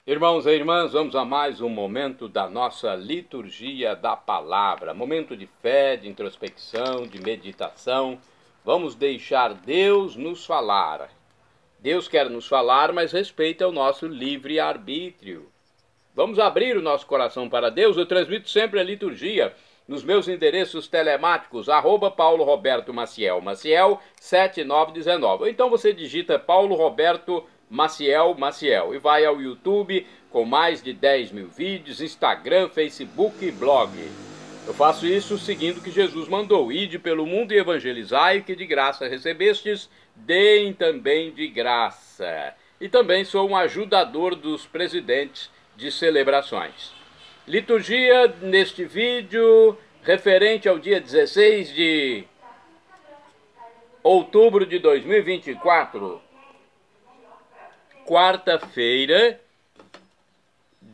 Irmãos e irmãs, vamos a mais um momento da nossa liturgia da palavra, momento de fé, de introspecção, de meditação. Vamos deixar Deus nos falar. Deus quer nos falar, mas respeita o nosso livre-arbítrio. Vamos abrir o nosso coração para Deus. Eu transmito sempre a liturgia nos meus endereços telemáticos, @Paulo Roberto Maciel, Maciel 7919. Ou então você digita Paulo Roberto Maciel e vai ao YouTube com mais de 10 mil vídeos, Instagram, Facebook e blog. Eu faço isso seguindo o que Jesus mandou: ide pelo mundo e evangelizai, que de graça recebestes, deem também de graça. E também sou um ajudador dos presidentes de celebrações. Liturgia neste vídeo referente ao dia 16 de outubro de 2024, quarta-feira,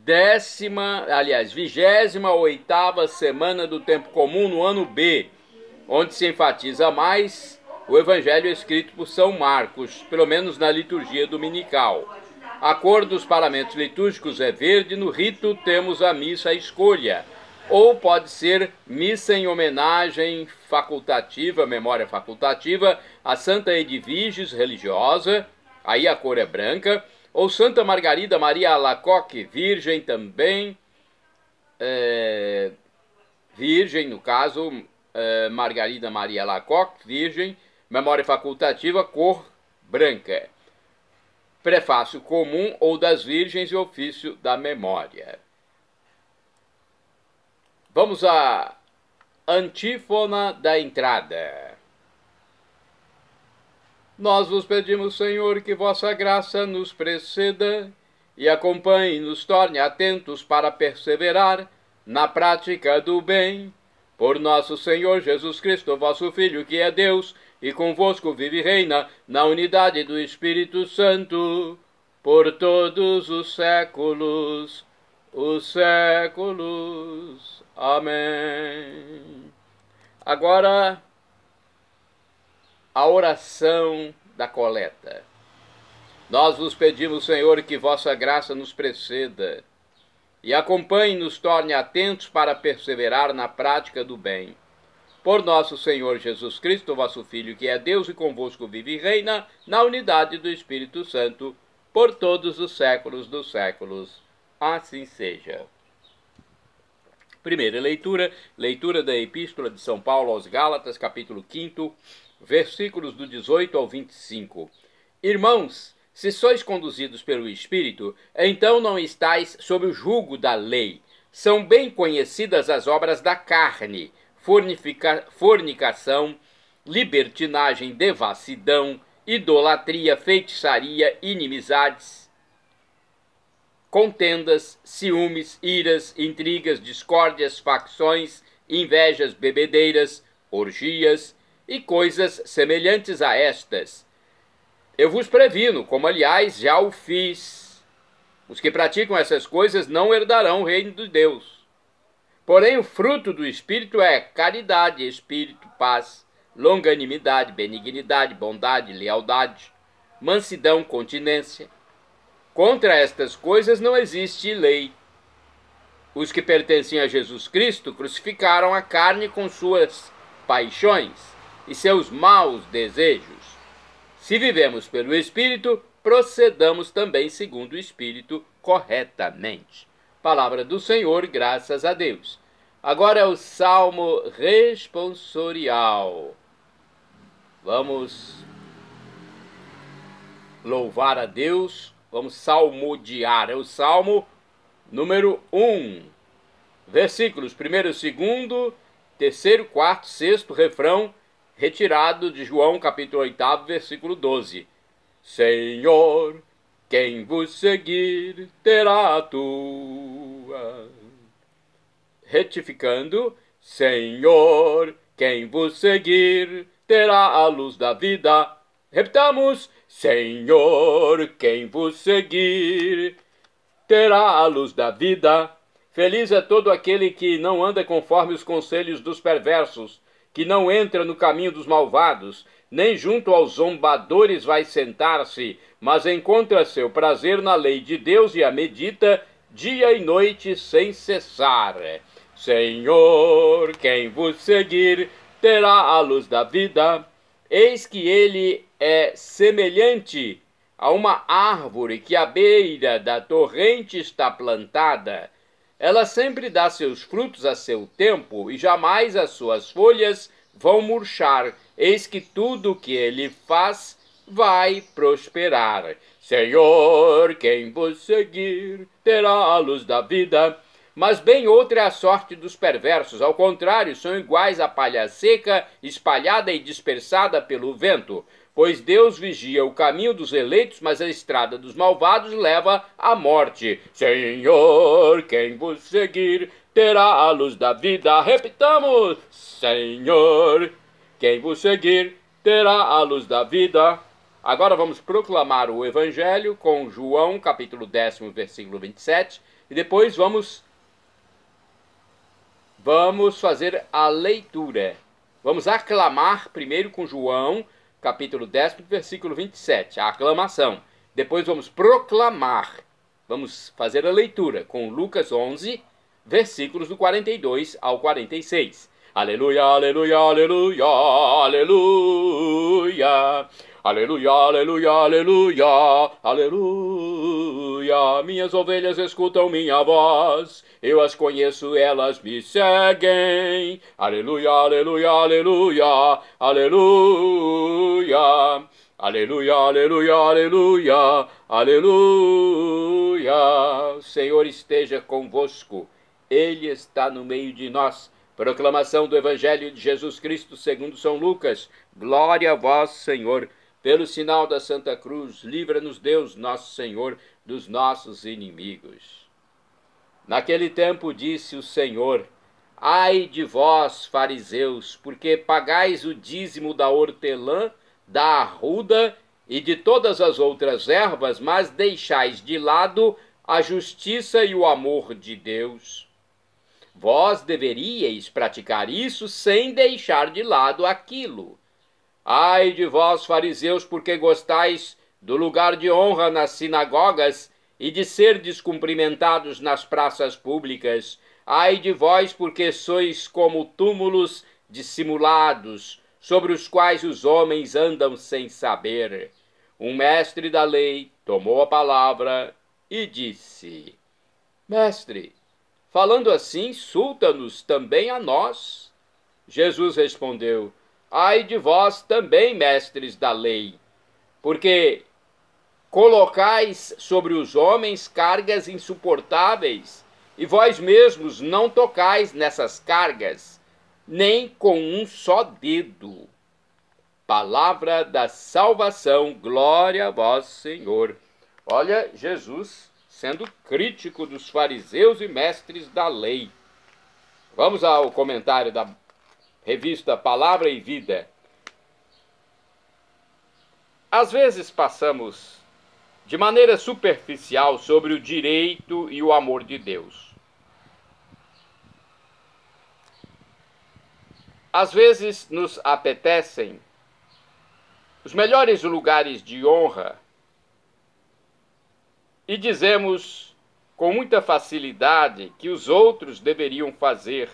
28ª semana do tempo comum no ano B, onde se enfatiza mais o evangelho escrito por São Marcos, pelo menos na liturgia dominical. A cor dos paramentos litúrgicos é verde, no rito temos a missa à escolha, ou pode ser missa em homenagem facultativa, memória facultativa, a Santa Edviges religiosa, aí a cor é branca, ou Santa Margarida Maria Alacoque, virgem também, virgem no caso, Margarida Maria Alacoque, virgem, memória facultativa, cor branca. Prefácio comum ou das virgens e ofício da memória. Vamos à antífona da entrada. Nós vos pedimos, Senhor, que vossa graça nos preceda e acompanhe e nos torne atentos para perseverar na prática do bem. Por nosso Senhor Jesus Cristo, vosso Filho, que é Deus, e convosco vive e reina na unidade do Espírito Santo, por todos os séculos. Amém. Agora, a oração da coleta. Nós vos pedimos, Senhor, que vossa graça nos preceda e acompanhe e nos torne atentos para perseverar na prática do bem. Por nosso Senhor Jesus Cristo, vosso Filho, que é Deus e convosco vive e reina na unidade do Espírito Santo, por todos os séculos dos séculos. Assim seja. Primeira leitura, leitura da Epístola de São Paulo aos Gálatas, capítulo 5, versículos do 18 ao 25. Irmãos, se sois conduzidos pelo Espírito, então não estáis sob o jugo da lei. São bem conhecidas as obras da carne: fornicação, libertinagem, devassidão, idolatria, feitiçaria, inimizades, contendas, ciúmes, iras, intrigas, discórdias, facções, invejas, bebedeiras, orgias e coisas semelhantes a estas. Eu vos previno, como aliás já o fiz. Os que praticam essas coisas não herdarão o reino de Deus. Porém, o fruto do Espírito é caridade, espírito, paz, longanimidade, benignidade, bondade, lealdade, mansidão, continência. Contra estas coisas não existe lei. Os que pertencem a Jesus Cristo crucificaram a carne com suas paixões e seus maus desejos. Se vivemos pelo Espírito, procedamos também segundo o Espírito corretamente. Palavra do Senhor, graças a Deus. Agora é o Salmo responsorial. Vamos louvar a Deus, vamos salmodiar. É o Salmo número 1. Versículos 1º, 2º, 3º, 4º, 6º, refrão, retirado de João, capítulo 8, versículo 12. Senhor, quem vos seguir terá a tua. Retificando, Senhor, quem vos seguir terá a luz da vida. Repitamos, Senhor, quem vos seguir terá a luz da vida. Feliz é todo aquele que não anda conforme os conselhos dos perversos, que não entra no caminho dos malvados, nem junto aos zombadores vai sentar-se, mas encontra seu prazer na lei de Deus e a medita dia e noite sem cessar. Senhor, quem vos seguir terá a luz da vida. Eis que ele é semelhante a uma árvore que à beira da torrente está plantada. Ela sempre dá seus frutos a seu tempo, e jamais as suas folhas vão murchar. Eis que tudo o que ele faz vai prosperar. Senhor, quem vos seguir terá a luz da vida. Mas bem outra é a sorte dos perversos. Ao contrário, são iguais à palha seca, espalhada e dispersada pelo vento. Pois Deus vigia o caminho dos eleitos, mas a estrada dos malvados leva à morte. Senhor, quem vos seguir terá a luz da vida. Repitamos: Senhor, quem vos seguir terá a luz da vida. Agora vamos proclamar o Evangelho com João, capítulo 10, versículo 27. E depois vamos fazer a leitura. Vamos aclamar primeiro com João, capítulo 10, versículo 27, a aclamação. Depois vamos proclamar. Vamos fazer a leitura com Lucas 11, versículos do 42 ao 46. Aleluia, aleluia, aleluia, aleluia. Aleluia, aleluia, aleluia, aleluia. Minhas ovelhas escutam minha voz, eu as conheço, elas me seguem. Aleluia, aleluia, aleluia, aleluia. Aleluia, aleluia, aleluia, aleluia. O Senhor esteja convosco, Ele está no meio de nós. Proclamação do Evangelho de Jesus Cristo segundo São Lucas. Glória a vós, Senhor. Pelo sinal da Santa Cruz, livra-nos Deus, nosso Senhor, dos nossos inimigos. Naquele tempo disse o Senhor: ai de vós, fariseus, porque pagais o dízimo da hortelã, da arruda e de todas as outras ervas, mas deixais de lado a justiça e o amor de Deus. Vós deveríeis praticar isso sem deixar de lado aquilo. Ai de vós, fariseus, porque gostais do lugar de honra nas sinagogas e de ser descumprimentados nas praças públicas. Ai de vós, porque sois como túmulos dissimulados, sobre os quais os homens andam sem saber. Um mestre da lei tomou a palavra e disse: Mestre, falando assim, insulta-nos também a nós. Jesus respondeu: ai de vós também, mestres da lei, porque colocais sobre os homens cargas insuportáveis, e vós mesmos não tocais nessas cargas, nem com um só dedo. Palavra da salvação, glória a vós, Senhor. Olha, Jesus sendo crítico dos fariseus e mestres da lei. Vamos ao comentário da revista Palavra e Vida. Às vezes passamos de maneira superficial sobre o direito e o amor de Deus. Às vezes nos apetecem os melhores lugares de honra e dizemos com muita facilidade que os outros deveriam fazer.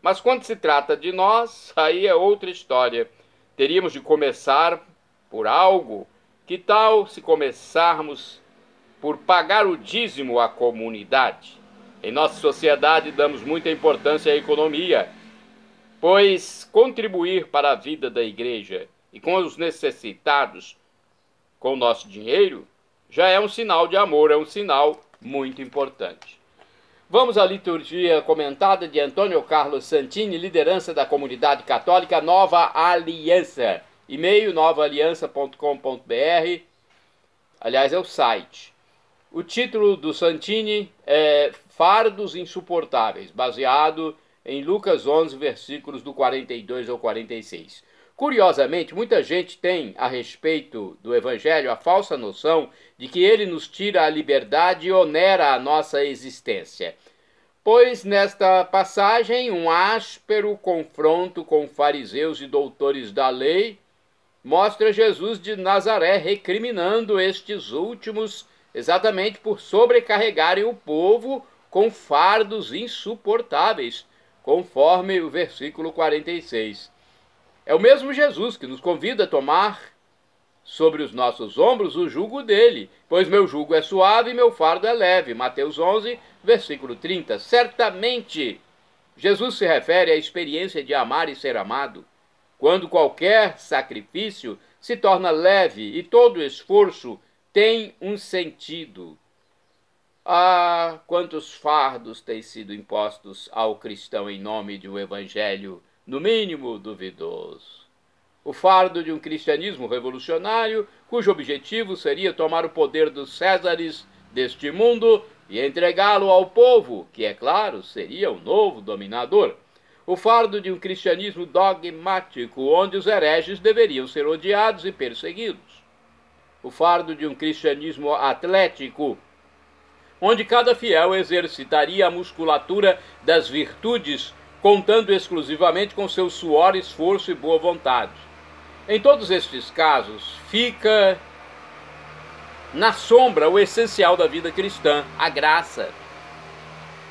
Mas quando se trata de nós, aí é outra história. Teríamos de começar por algo. Que tal se começarmos por pagar o dízimo à comunidade? Em nossa sociedade damos muita importância à economia, pois contribuir para a vida da igreja e com os necessitados com o nosso dinheiro já é um sinal de amor, é um sinal muito importante. Vamos à liturgia comentada de Antônio Carlos Santini, liderança da comunidade católica Nova Aliança. E-mail novaaliança.com.br, aliás, é o site. O título do Santini é Fardos Insuportáveis, baseado em Lucas 11, versículos do 42 ao 46. Curiosamente, muita gente tem a respeito do Evangelho a falsa noção de que ele nos tira a liberdade e onera a nossa existência. Pois nesta passagem um áspero confronto com fariseus e doutores da lei mostra Jesus de Nazaré recriminando estes últimos exatamente por sobrecarregarem o povo com fardos insuportáveis, conforme o versículo 46. É o mesmo Jesus que nos convida a tomar sobre os nossos ombros o jugo dele, pois meu jugo é suave e meu fardo é leve. Mateus 11, versículo 30. Certamente, Jesus se refere à experiência de amar e ser amado, quando qualquer sacrifício se torna leve e todo esforço tem um sentido. Ah, quantos fardos têm sido impostos ao cristão em nome de um evangelho, no mínimo duvidoso. O fardo de um cristianismo revolucionário, cujo objetivo seria tomar o poder dos Césares deste mundo e entregá-lo ao povo, que, é claro, seria o novo dominador. O fardo de um cristianismo dogmático, onde os hereges deveriam ser odiados e perseguidos. O fardo de um cristianismo atlético, onde cada fiel exercitaria a musculatura das virtudes, contando exclusivamente com seu suor, esforço e boa vontade. Em todos estes casos, fica na sombra o essencial da vida cristã, a graça.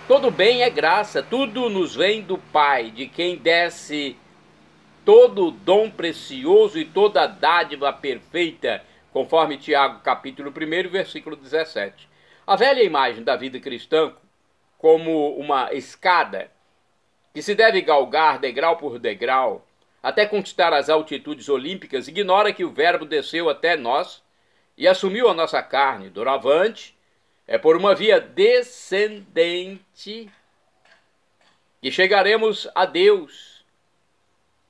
Todo bem é graça, tudo nos vem do Pai, de quem desce todo dom precioso e toda dádiva perfeita, conforme Tiago, capítulo 1, versículo 17. A velha imagem da vida cristã como uma escada que se deve galgar degrau por degrau, até conquistar as altitudes olímpicas, ignora que o Verbo desceu até nós e assumiu a nossa carne. Doravante, é por uma via descendente que chegaremos a Deus,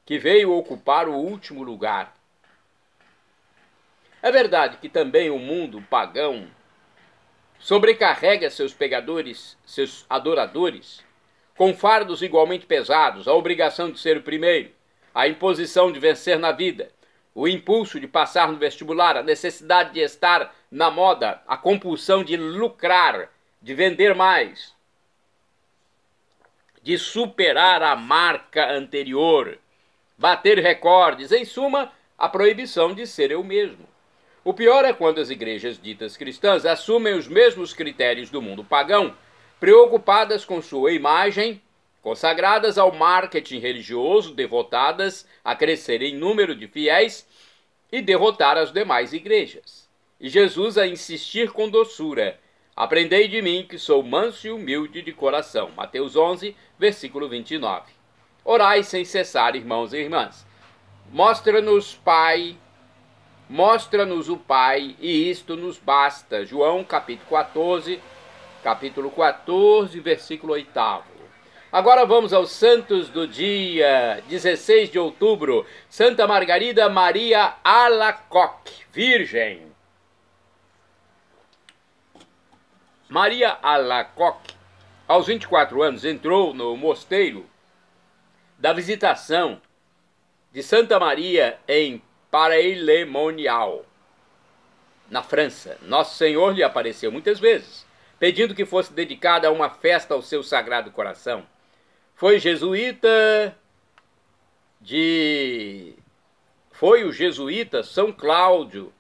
que veio ocupar o último lugar. É verdade que também o mundo pagão sobrecarrega seus pecadores, seus adoradores, com fardos igualmente pesados, a obrigação de ser o primeiro, a imposição de vencer na vida, o impulso de passar no vestibular, a necessidade de estar na moda, a compulsão de lucrar, de vender mais, de superar a marca anterior, bater recordes, em suma, a proibição de ser eu mesmo. O pior é quando as igrejas ditas cristãs assumem os mesmos critérios do mundo pagão, preocupadas com sua imagem, consagradas ao marketing religioso, devotadas a crescer em número de fiéis e derrotar as demais igrejas. E Jesus a insistir com doçura: aprendei de mim que sou manso e humilde de coração. Mateus 11, versículo 29. Orai sem cessar, irmãos e irmãs. Mostra-nos o Pai, e isto nos basta. João, capítulo 14, versículo 8. Agora vamos aos santos do dia 16 de outubro. Santa Margarida Maria Alacoque, virgem. Maria Alacoque, aos 24 anos, entrou no mosteiro da Visitação de Santa Maria em Paray-le-Monial, na França. Nosso Senhor lhe apareceu muitas vezes, pedindo que fosse dedicada a uma festa ao seu Sagrado Coração. Foi o jesuíta São Cláudio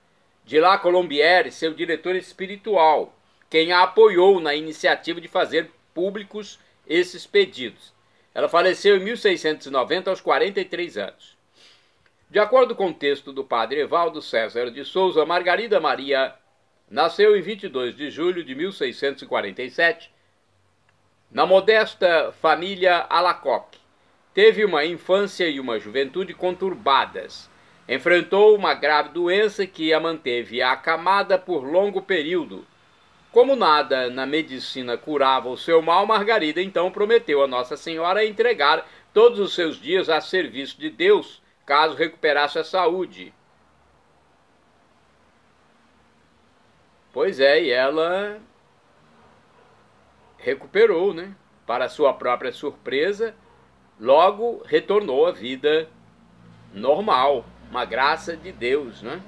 de La Colombière, seu diretor espiritual, quem a apoiou na iniciativa de fazer públicos esses pedidos. Ela faleceu em 1690, aos 43 anos. De acordo com o texto do padre Evaldo César de Souza, Margarida Maria nasceu em 22 de julho de 1647, na modesta família Alacoque. Teve uma infância e uma juventude conturbadas. Enfrentou uma grave doença que a manteve acamada por longo período. Como nada na medicina curava o seu mal, Margarida então prometeu a Nossa Senhora entregar todos os seus dias a serviço de Deus, caso recuperasse a saúde. Pois é, e ela recuperou, né? Para sua própria surpresa, logo retornou à vida normal, uma graça de Deus, né?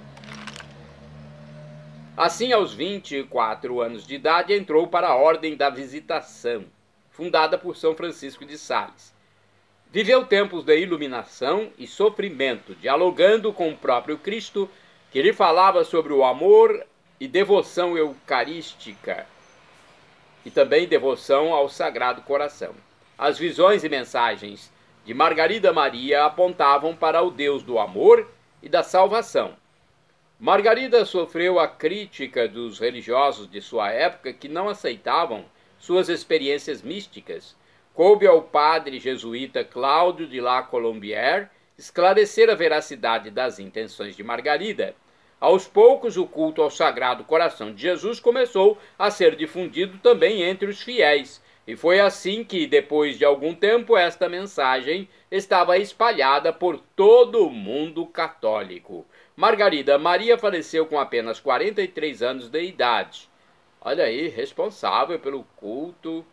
Assim, aos 24 anos de idade, entrou para a Ordem da Visitação. fundada por São Francisco de Sales. Viveu tempos de iluminação e sofrimento, dialogando com o próprio Cristo, que lhe falava sobre o amor e devoção eucarística, e também devoção ao Sagrado Coração. As visões e mensagens de Margarida Maria apontavam para o Deus do amor e da salvação. Margarida sofreu a crítica dos religiosos de sua época que não aceitavam suas experiências místicas. Coube ao padre jesuíta Cláudio de la Colombière esclarecer a veracidade das intenções de Margarida. Aos poucos, o culto ao Sagrado Coração de Jesus começou a ser difundido também entre os fiéis, e foi assim que, depois de algum tempo, esta mensagem estava espalhada por todo o mundo católico. Margarida Maria faleceu com apenas 43 anos de idade. Olha aí, responsável pelo culto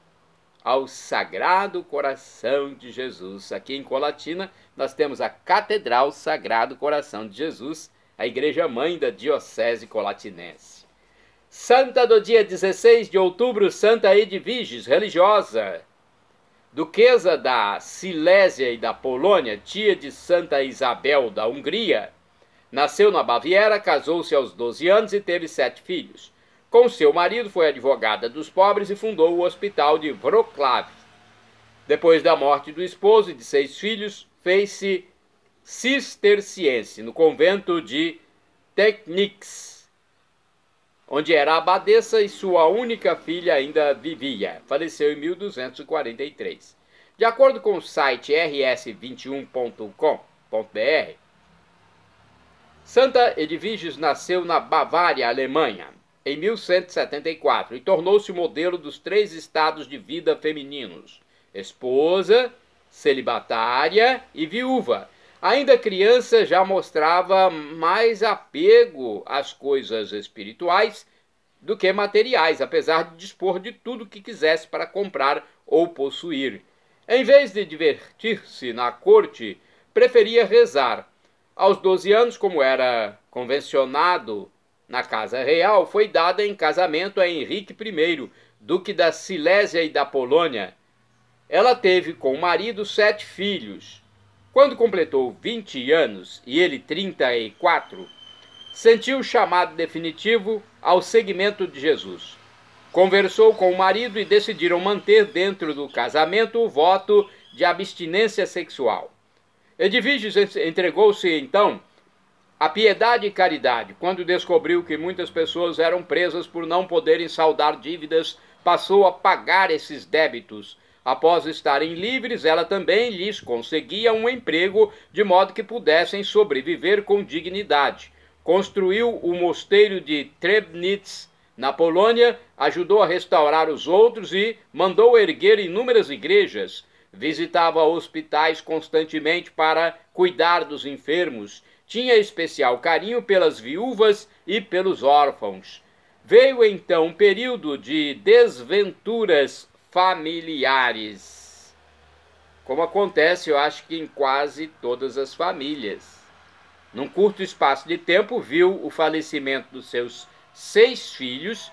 ao Sagrado Coração de Jesus. Aqui em Colatina, nós temos a Catedral Sagrado Coração de Jesus, a Igreja Mãe da Diocese Colatinense. Santa do dia 16 de outubro, Santa Edviges, religiosa, duquesa da Silésia e da Polônia, tia de Santa Isabel da Hungria. Nasceu na Baviera, casou-se aos 12 anos e teve 7 filhos. Com seu marido, foi advogada dos pobres e fundou o Hospital de Wrocław. Depois da morte do esposo e de 6 filhos, fez-se cisterciense no convento de Technics, onde era abadesa e sua única filha ainda vivia. Faleceu em 1243. De acordo com o site rs21.com.br, Santa Edviges nasceu na Bavária, Alemanha, em 1174 e tornou-se o modelo dos 3 estados de vida femininos: esposa, celibatária e viúva. Ainda criança, já mostrava mais apego às coisas espirituais do que materiais, apesar de dispor de tudo que quisesse para comprar ou possuir. Em vez de divertir-se na corte, preferia rezar. Aos 12 anos, como era convencionado na Casa Real, foi dada em casamento a Henrique I, duque da Silésia e da Polônia. Ela teve com o marido 7 filhos. Quando completou 20 anos e ele 34, sentiu o chamado definitivo ao seguimento de Jesus. Conversou com o marido e decidiram manter dentro do casamento o voto de abstinência sexual. Edviges entregou-se então à piedade e caridade. Quando descobriu que muitas pessoas eram presas por não poderem saldar dívidas, passou a pagar esses débitos. Após estarem livres, ela também lhes conseguia um emprego de modo que pudessem sobreviver com dignidade. Construiu o mosteiro de Trebnitz, na Polônia, ajudou a restaurar os outros e mandou erguer inúmeras igrejas. Visitava hospitais constantemente para cuidar dos enfermos. Tinha especial carinho pelas viúvas e pelos órfãos. Veio então um período de desventuras familiares, como acontece, eu acho que em quase todas as famílias. Num curto espaço de tempo, viu o falecimento dos seus 6 filhos,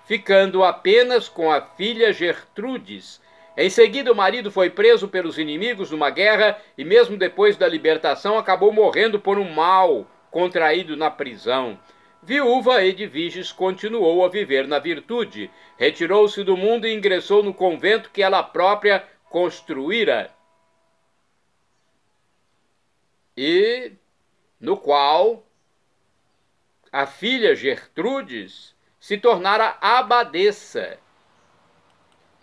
ficando apenas com a filha Gertrudes. Em seguida, o marido foi preso pelos inimigos numa guerra e, mesmo depois da libertação, acabou morrendo por um mal contraído na prisão. Viúva, Edviges continuou a viver na virtude. Retirou-se do mundo e ingressou no convento que ela própria construíra, e no qual a filha Gertrudes se tornara abadesa.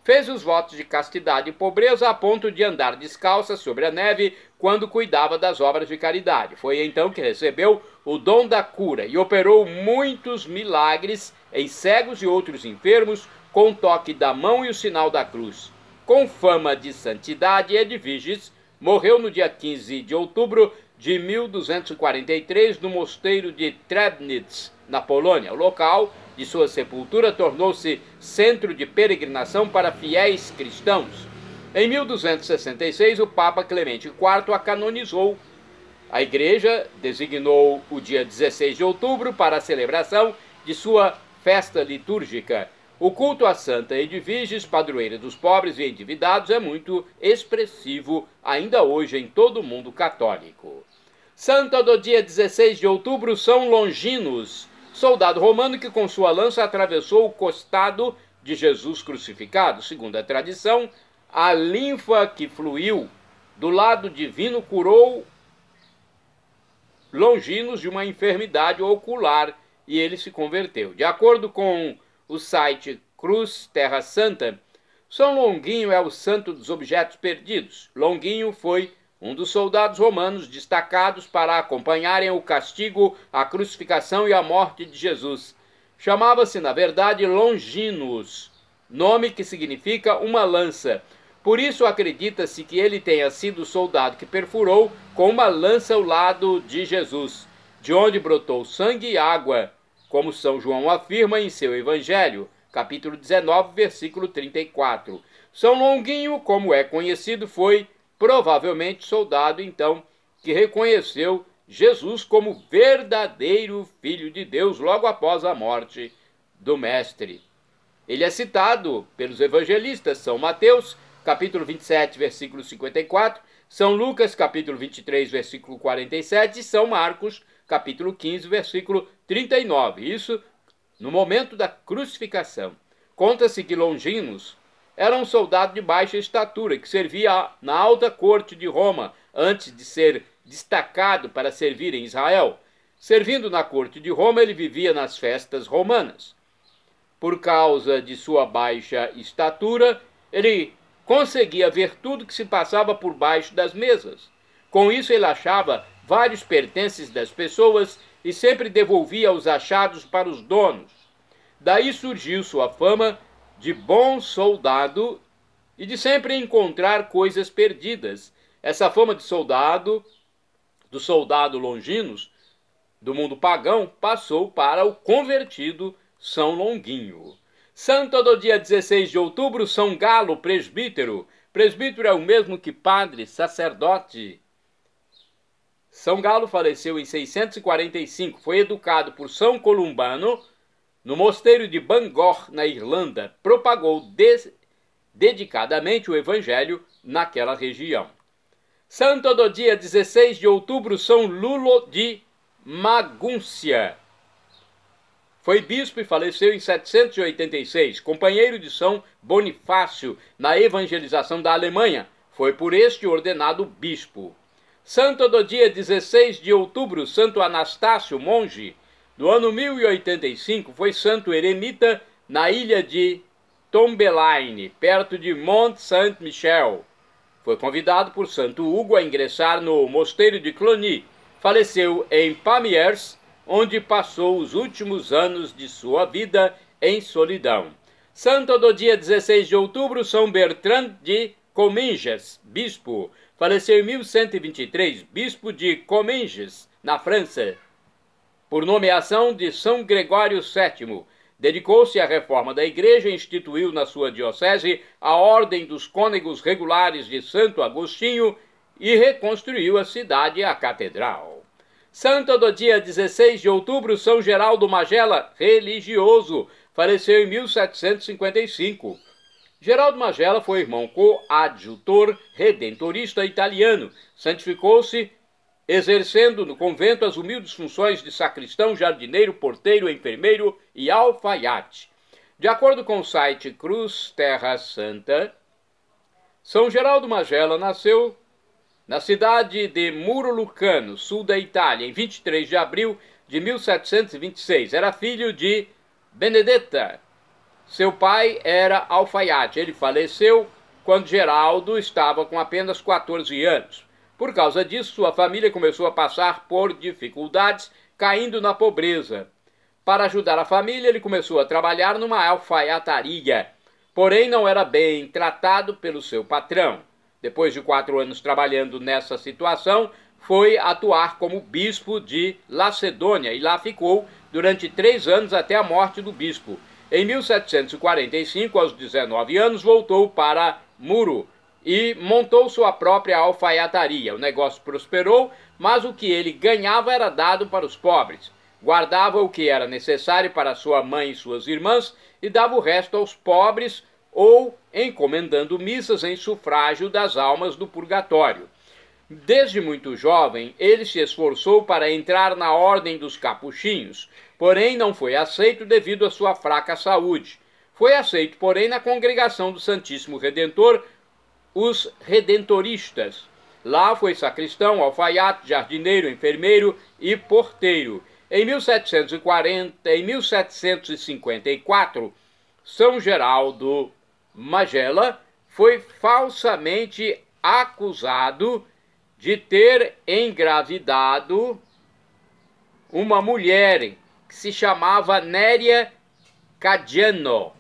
Fez os votos de castidade e pobreza a ponto de andar descalça sobre a neve quando cuidava das obras de caridade. Foi então que recebeu o dom da cura e operou muitos milagres em cegos e outros enfermos com o toque da mão e o sinal da cruz. Com fama de santidade, Edviges morreu no dia 15 de outubro de 1243 no mosteiro de Trebnitz, na Polônia. O local de sua sepultura tornou-se centro de peregrinação para fiéis cristãos. Em 1266, o Papa Clemente IV a canonizou. A Igreja designou o dia 16 de outubro para a celebração de sua festa litúrgica. O culto à Santa Edviges, padroeira dos pobres e endividados, é muito expressivo ainda hoje em todo o mundo católico. Santa do dia 16 de outubro, São Longinos, soldado romano que com sua lança atravessou o costado de Jesus crucificado. Segundo a tradição, a linfa que fluiu do lado divino curou Longinos de uma enfermidade ocular e ele se converteu. De acordo com o site Cruz Terra Santa, São Longuinho é o santo dos objetos perdidos. Longuinho foi um dos soldados romanos destacados para acompanharem o castigo, a crucificação e a morte de Jesus. Chamava-se, na verdade, Longinus, nome que significa uma lança. Por isso acredita-se que ele tenha sido o soldado que perfurou com uma lança o lado de Jesus, de onde brotou sangue e água, como São João afirma em seu Evangelho, capítulo 19, versículo 34. São Longuinho, como é conhecido, foi provavelmente soldado, então, que reconheceu Jesus como verdadeiro Filho de Deus logo após a morte do Mestre. Ele é citado pelos evangelistas São Mateus, capítulo 27, versículo 54, São Lucas, capítulo 23, versículo 47, e São Marcos, capítulo 15, versículo 39. Isso no momento da crucificação. Conta-se que Longinos era um soldado de baixa estatura que servia na alta corte de Roma antes de ser destacado para servir em Israel. Servindo na corte de Roma, ele vivia nas festas romanas. Por causa de sua baixa estatura, ele conseguia ver tudo que se passava por baixo das mesas. Com isso, ele achava vários pertences das pessoas e sempre devolvia os achados para os donos. Daí surgiu sua fama de bom soldado e de sempre encontrar coisas perdidas. Essa fama de soldado, do soldado Longinos, do mundo pagão, passou para o convertido São Longuinho. Santo do dia 16 de outubro, São Galo, presbítero. Presbítero é o mesmo que padre, sacerdote. São Galo faleceu em 645. Foi educado por São Columbano no mosteiro de Bangor, na Irlanda. Propagou dedicadamente o evangelho naquela região. Santo do dia 16 de outubro, São Lulo de Magúncia. Foi bispo e faleceu em 786, companheiro de São Bonifácio na evangelização da Alemanha. Foi por este ordenado bispo. Santo do dia 16 de outubro, Santo Anastácio, monge. Do ano 1085, foi santo eremita na ilha de Tombelaine, perto de Mont Saint-Michel. Foi convidado por Santo Hugo a ingressar no mosteiro de Cluny. Faleceu em Pamiers, onde passou os últimos anos de sua vida em solidão. Santo do dia 16 de outubro, São Bertrand de Comminges, bispo. Faleceu em 1123, bispo de Comminges, na França, por nomeação de São Gregório VII. Dedicou-se à reforma da igreja e instituiu na sua diocese a Ordem dos Cônegos Regulares de Santo Agostinho e reconstruiu a cidade e a catedral. Santo do dia 16 de outubro, São Geraldo Magela, religioso, faleceu em 1755. Geraldo Magela foi irmão coadjutor redentorista italiano. Santificou-se exercendo no convento as humildes funções de sacristão, jardineiro, porteiro, enfermeiro e alfaiate. De acordo com o site Cruz Terra Santa, São Geraldo Magela nasceu na cidade de Muro Lucano, sul da Itália, em 23 de abril de 1726. Era filho de Benedetta. Seu pai era alfaiate. Ele faleceu quando Geraldo estava com apenas 14 anos. Por causa disso, sua família começou a passar por dificuldades, caindo na pobreza. Para ajudar a família, ele começou a trabalhar numa alfaiataria, porém não era bem tratado pelo seu patrão. Depois de 4 anos trabalhando nessa situação, foi atuar como bispo de Lacedônia e lá ficou durante 3 anos até a morte do bispo. Em 1745, aos 19 anos, voltou para Muro e montou sua própria alfaiataria. O negócio prosperou, mas o que ele ganhava era dado para os pobres. guardava o que era necessário para sua mãe e suas irmãs e dava o resto aos pobres, ou encomendando missas em sufrágio das almas do purgatório. Desde muito jovem, ele se esforçou para entrar na ordem dos capuchinhos, porém não foi aceito devido à sua fraca saúde. Foi aceito, porém, na congregação do Santíssimo Redentor, os redentoristas. Lá foi sacristão, alfaiate, jardineiro, enfermeiro e porteiro. Em 1754, São Geraldo Magela foi falsamente acusado de ter engravidado uma mulher que se chamava Néria Cadiano.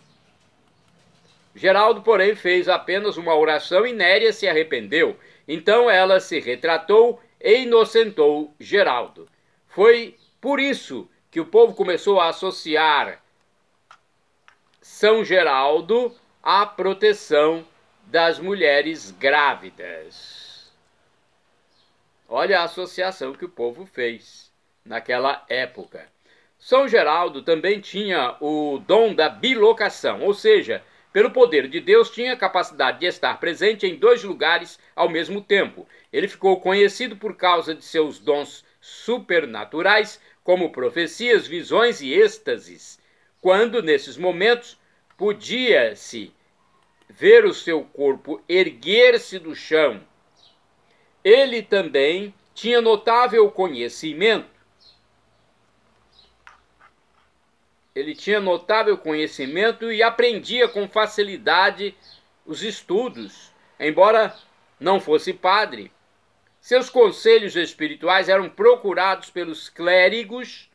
Geraldo, porém, fez apenas uma oração e Néria se arrependeu. Então ela se retratou e inocentou Geraldo. Foi por isso que o povo começou a associar São Geraldo à proteção das mulheres grávidas. Olha a associação que o povo fez naquela época. São Geraldo também tinha o dom da bilocação, ou seja, pelo poder de Deus tinha a capacidade de estar presente em dois lugares ao mesmo tempo. Ele ficou conhecido por causa de seus dons supernaturais, como profecias, visões e êxtases, quando, nesses momentos, podia-se ver o seu corpo erguer-se do chão. Ele também tinha notável conhecimento. E aprendia com facilidade os estudos, embora não fosse padre. Seus conselhos espirituais eram procurados pelos clérigos.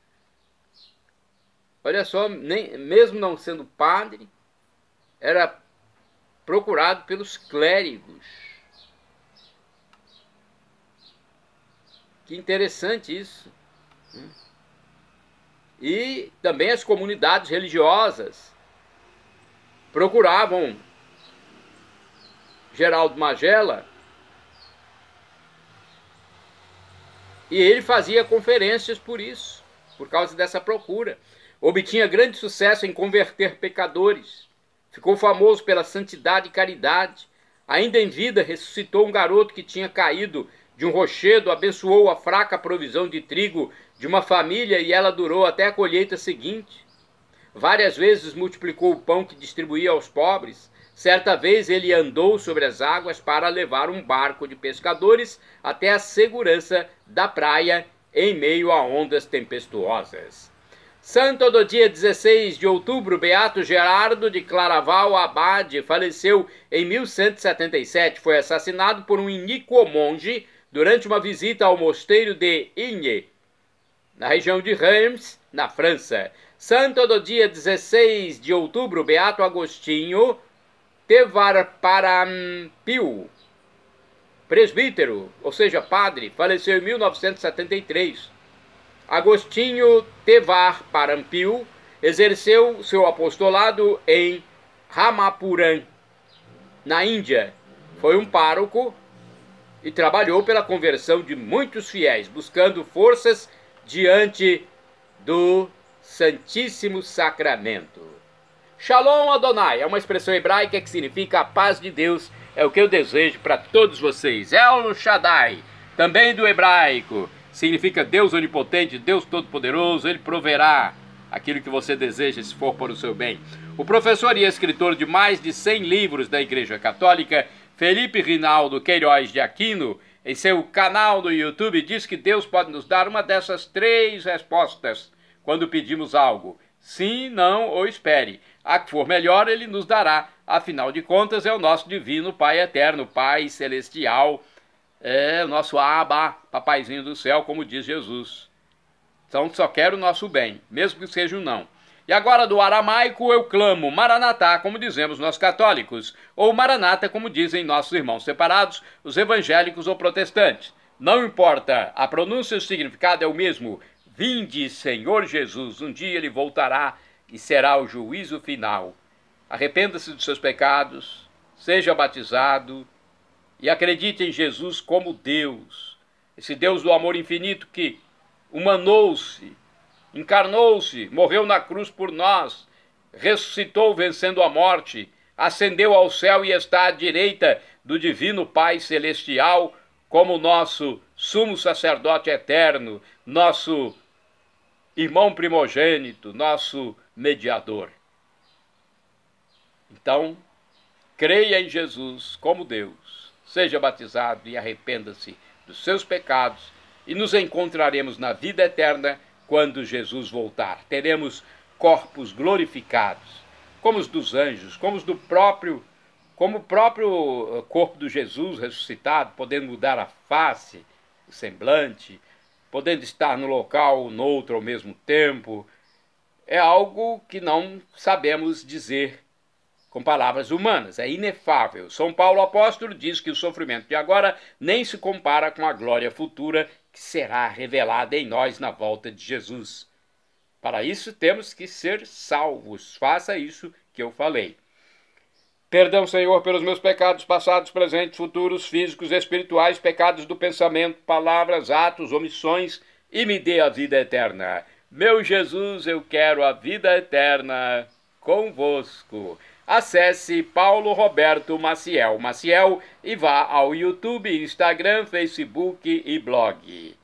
Olha só, mesmo não sendo padre, era procurado pelos clérigos. Que interessante isso. E também as comunidades religiosas procuravam Geraldo Magela e ele fazia conferências por isso, por causa dessa procura. Obtinha grande sucesso em converter pecadores. Ficou famoso pela santidade e caridade. Ainda em vida, ressuscitou um garoto que tinha caído de um rochedo, abençoou a fraca provisão de trigo de uma família e ela durou até a colheita seguinte. Várias vezes multiplicou o pão que distribuía aos pobres. Certa vez ele andou sobre as águas para levar um barco de pescadores até a segurança da praia em meio a ondas tempestuosas. Santo do dia 16 de outubro, Beato Gerardo de Claraval Abade faleceu em 1177. Foi assassinado por um iníquo monge durante uma visita ao mosteiro de Igny, na região de Reims, na França. Santo do dia 16 de outubro, Beato Agostinho Tevarparampiu, presbítero, ou seja, padre, faleceu em 1973. Agostinho Tevarparampiu exerceu seu apostolado em Ramapuram, na Índia. Foi um pároco e trabalhou pela conversão de muitos fiéis, buscando forças diante do Santíssimo Sacramento. Shalom Adonai é uma expressão hebraica que significa a paz de Deus. É o que eu desejo para todos vocês. El Shaddai, também do hebraico, significa Deus onipotente, Deus todo-poderoso. Ele proverá aquilo que você deseja, se for para o seu bem. O professor e escritor de mais de 100 livros da Igreja Católica, Felipe Rinaldo Queiroz de Aquino, em seu canal do YouTube, diz que Deus pode nos dar uma dessas 3 respostas quando pedimos algo: sim, não ou espere. A que for melhor, Ele nos dará. Afinal de contas, é o nosso divino Pai eterno, Pai celestial, é o nosso Abba, papaizinho do céu, como diz Jesus. Então, só quer o nosso bem, mesmo que seja um não. E agora, do aramaico, eu clamo Maranatá, como dizemos nós católicos, ou Maranata, como dizem nossos irmãos separados, os evangélicos ou protestantes. Não importa, a pronúncia e o significado é o mesmo. Vinde, Senhor Jesus, um dia Ele voltará e será o juízo final. Arrependa-se dos seus pecados, seja batizado e acredite em Jesus como Deus, esse Deus do amor infinito que humanou-se encarnou-se, morreu na cruz por nós, ressuscitou vencendo a morte, ascendeu ao céu e está à direita do divino Pai Celestial como nosso sumo sacerdote eterno, nosso irmão primogênito, nosso mediador. Então, creia em Jesus como Deus, seja batizado e arrependa-se dos seus pecados e nos encontraremos na vida eterna quando Jesus voltar. Teremos corpos glorificados, como os dos anjos, como o próprio corpo de Jesus ressuscitado, podendo mudar a face, o semblante, podendo estar no local ou no outro ao mesmo tempo. É algo que não sabemos dizer com palavras humanas, é inefável. São Paulo apóstolo diz que o sofrimento de agora nem se compara com a glória futura que será revelada em nós na volta de Jesus. Para isso temos que ser salvos. Faça isso que eu falei. Perdão, Senhor, pelos meus pecados passados, presentes, futuros, físicos, espirituais, pecados do pensamento, palavras, atos, omissões, e me dê a vida eterna. Meu Jesus, eu quero a vida eterna convosco. Acesse Paulo Roberto Maciel e vá ao YouTube, Instagram, Facebook e blog.